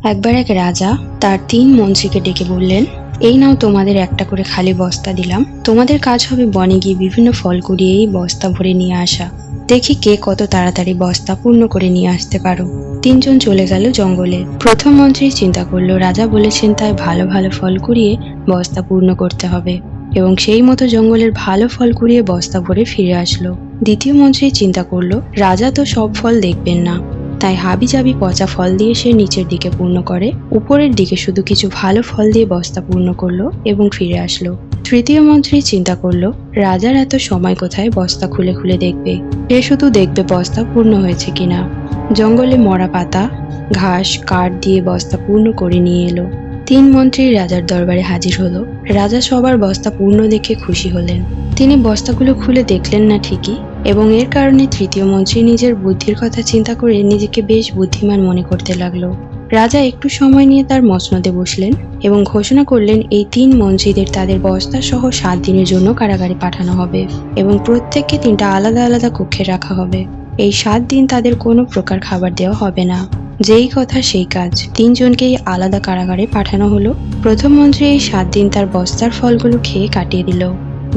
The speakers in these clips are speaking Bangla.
একবার এক রাজা তার 3 মন্ত্রীকে ডেকে বললেন, এই নাও তোমাদের একটা করে খালি বস্তা দিলাম। তোমাদের কাজ হবে বনে গিয়ে বিভিন্ন ফল কুড়িয়ে এই বস্তা ভরে নিয়ে আসা। দেখি কে কত তাড়াতাড়ি বস্তা পূর্ণ করে নিয়ে আসতে পারো। 3 জন চলে গেল জঙ্গলে। প্রথম মন্ত্রী চিন্তা করলো, রাজা বলেছেন তাই ভালো ভালো ফল কুড়িয়ে বস্তা পূর্ণ করতে হবে, এবং সেই মতো জঙ্গলের ভালো ফল কুড়িয়ে বস্তা ভরে ফিরে আসলো। দ্বিতীয় মন্ত্রী চিন্তা করলো, রাজা তো সব ফল দেখবেন না, তাই হাবিজাবি পচা ফল দিয়ে সে নিচের দিকে পূর্ণ করে, উপরের দিকে শুধু কিছু ভালো ফল দিয়ে বস্তা পূর্ণ করলো এবং ফিরে আসলো। তৃতীয় মন্ত্রী চিন্তা করলো, রাজার এত সময় কোথায় বস্তা খুলে খুলে দেখবে, সে শুধু দেখবে বস্তা পূর্ণ হয়েছে কিনা। জঙ্গলে মরা পাতা, ঘাস, কাঠ দিয়ে বস্তা পূর্ণ করে নিয়ে এলো। 3 মন্ত্রী রাজার দরবারে হাজির হলো। রাজা সবার বস্তা পূর্ণ দেখে খুশি হলেন। তিনি বস্তাগুলো খুলে দেখলেন না ঠিকই, এবং এর কারণে তৃতীয় মন্ত্রী নিজের বুদ্ধির কথা চিন্তা করে নিজেকে বেশ বুদ্ধিমান মনে করতে লাগলো। রাজা একটু সময় নিয়ে তার মসনদে বসলেন এবং ঘোষণা করলেন, এই 3 মন্ত্রীদের তাদের বস্তা সহ 7 দিনের জন্য কারাগারে পাঠানো হবে এবং প্রত্যেককে 3টা আলাদা আলাদা কক্ষে রাখা হবে। এই 7 দিন তাদের কোনো প্রকার খাবার দেওয়া হবে না। যেই কথা সেই কাজ, 3 জনকেই আলাদা কারাগারে পাঠানো হলো। প্রথম মন্ত্রী এই 7 দিন তার বস্তার ফলগুলো খেয়ে কাটিয়ে দিল।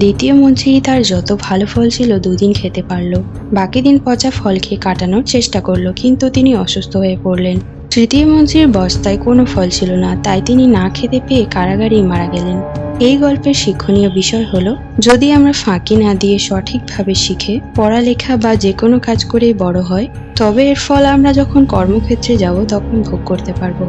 দ্বিতীয় মন্ত্রী তার যত ভালো ফল ছিল 2 দিন খেতে পারলো। বাকি দিন পচা ফল খেয়ে কাটানোর চেষ্টা করলো, কিন্তু তিনি অসুস্থ হয়ে পড়লেন। তৃতীয় মন্ত্রীর বস্তায় কোনো ফল ছিল না, তাই তিনি না খেতে পেয়ে কারাগারেই মারা গেলেন। এই গল্পের শিক্ষণীয় বিষয় হলো, যদি আমরা ফাঁকি না দিয়ে সঠিকভাবে শিখে পড়ালেখা বা যে কোনো কাজ করেই বড় হয়, তবে এর ফল আমরা যখন কর্মক্ষেত্রে যাব তখন ভোগ করতে পারবো।